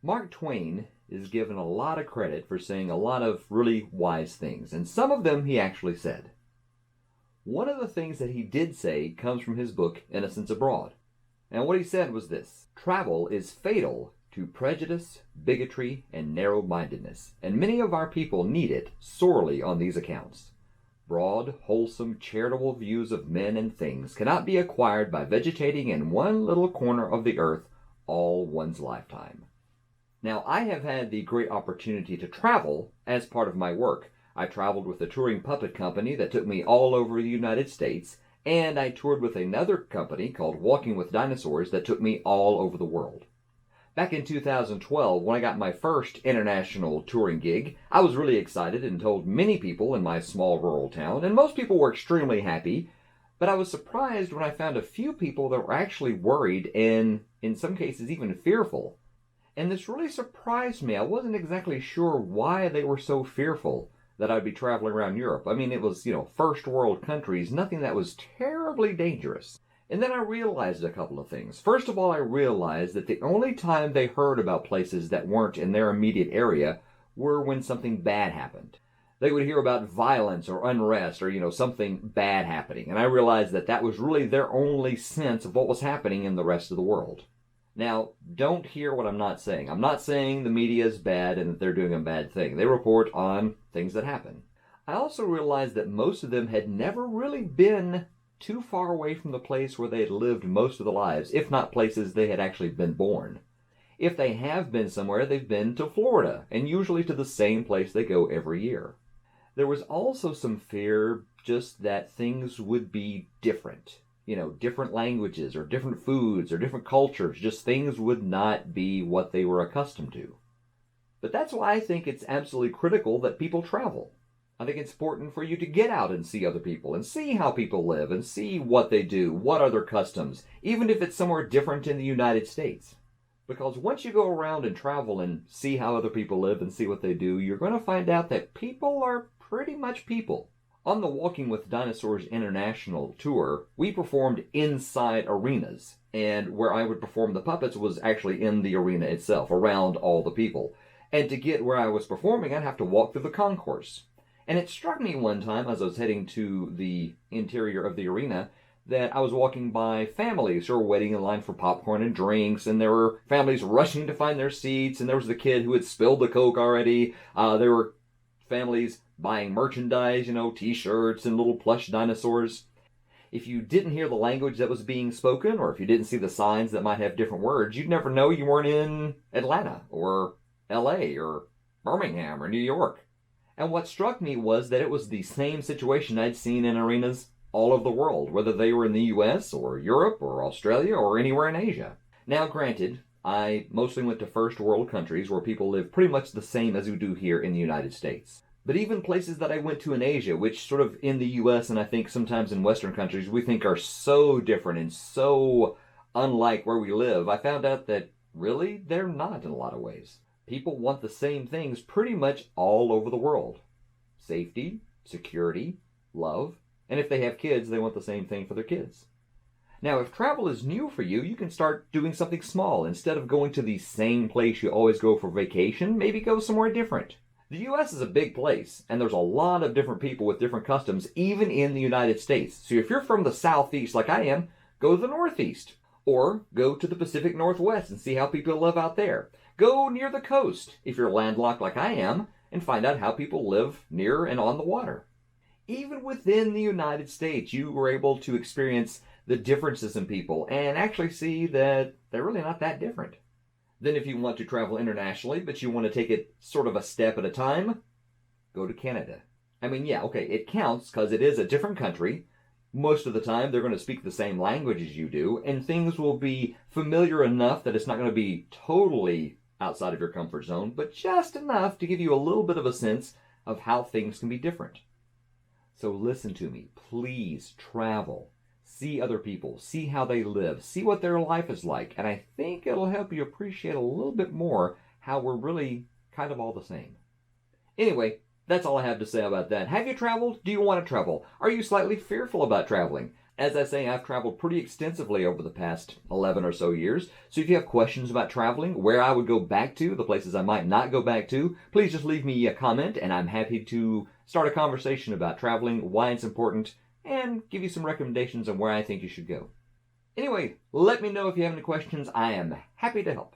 Mark Twain is given a lot of credit for saying a lot of really wise things, and some of them he actually said. One of the things that he did say comes from his book, Innocents Abroad. And what he said was this: travel is fatal to prejudice, bigotry, and narrow-mindedness, and many of our people need it sorely on these accounts. Broad, wholesome, charitable views of men and things cannot be acquired by vegetating in one little corner of the earth all one's lifetime. Now, I have had the great opportunity to travel as part of my work. I traveled with a touring puppet company that took me all over the United States, and I toured with another company called Walking with Dinosaurs that took me all over the world. Back in 2012, when I got my first international touring gig, I was really excited and told many people in my small rural town, and most people were extremely happy, but I was surprised when I found a few people that were actually worried and, in some cases, even fearful. And this really surprised me. I wasn't exactly sure why they were so fearful that I'd be traveling around Europe. I mean, it was, first world countries, nothing that was terribly dangerous. And then I realized a couple of things. First of all, I realized that the only time they heard about places that weren't in their immediate area were when something bad happened. They would hear about violence or unrest or, something bad happening. And I realized that that was really their only sense of what was happening in the rest of the world. Now, don't hear what I'm not saying. I'm not saying the media is bad and that they're doing a bad thing. They report on things that happen. I also realized that most of them had never really been too far away from the place where they had lived most of their lives, if not places they had actually been born. If they have been somewhere, they've been to Florida, and usually to the same place they go every year. There was also some fear just that things would be different. Different languages, or different foods, or different cultures, just things would not be what they were accustomed to. But that's why I think it's absolutely critical that people travel. I think it's important for you to get out and see other people and see how people live and see what they do, what are their customs, even if it's somewhere different in the United States. Because once you go around and travel and see how other people live and see what they do, you're going to find out that people are pretty much people. On the Walking with Dinosaurs International tour, we performed inside arenas, and where I would perform the puppets was actually in the arena itself, around all the people. And to get where I was performing, I'd have to walk through the concourse. And it struck me one time as I was heading to the interior of the arena that I was walking by families who were waiting in line for popcorn and drinks, and there were families rushing to find their seats, and there was the kid who had spilled the Coke already. There were families buying merchandise, t-shirts and little plush dinosaurs. If you didn't hear the language that was being spoken, or if you didn't see the signs that might have different words, you'd never know you weren't in Atlanta, or LA, or Birmingham, or New York. And what struck me was that it was the same situation I'd seen in arenas all over the world, whether they were in the US or Europe or Australia or anywhere in Asia. Now, granted, I mostly went to first world countries where people live pretty much the same as we do here in the United States. But even places that I went to in Asia, which sort of in the US and I think sometimes in Western countries we think are so different and so unlike where we live, I found out that really they're not in a lot of ways. People want the same things pretty much all over the world. Safety, security, love, and if they have kids, they want the same thing for their kids. Now, if travel is new for you, you can start doing something small. Instead of going to the same place you always go for vacation, maybe go somewhere different. The U.S. is a big place, and there's a lot of different people with different customs, even in the United States. So if you're from the Southeast like I am, go to the Northeast. Or go to the Pacific Northwest and see how people live out there. Go near the coast, if you're landlocked like I am, and find out how people live near and on the water. Even within the United States, you were able to experience the differences in people and actually see that they're really not that different. Then if you want to travel internationally, but you want to take it sort of a step at a time, go to Canada. I mean, yeah, okay, it counts because it is a different country. Most of the time, they're going to speak the same language as you do, and things will be familiar enough that it's not going to be totally outside of your comfort zone, but just enough to give you a little bit of a sense of how things can be different. So listen to me. Please travel. See other people. See how they live. See what their life is like. And I think it'll help you appreciate a little bit more how we're really kind of all the same. Anyway, that's all I have to say about that. Have you traveled? Do you want to travel? Are you slightly fearful about traveling? As I say, I've traveled pretty extensively over the past 11 or so years, so if you have questions about traveling, where I would go back to, the places I might not go back to, please just leave me a comment, and I'm happy to start a conversation about traveling, why it's important, and give you some recommendations on where I think you should go. Anyway, let me know if you have any questions. I am happy to help.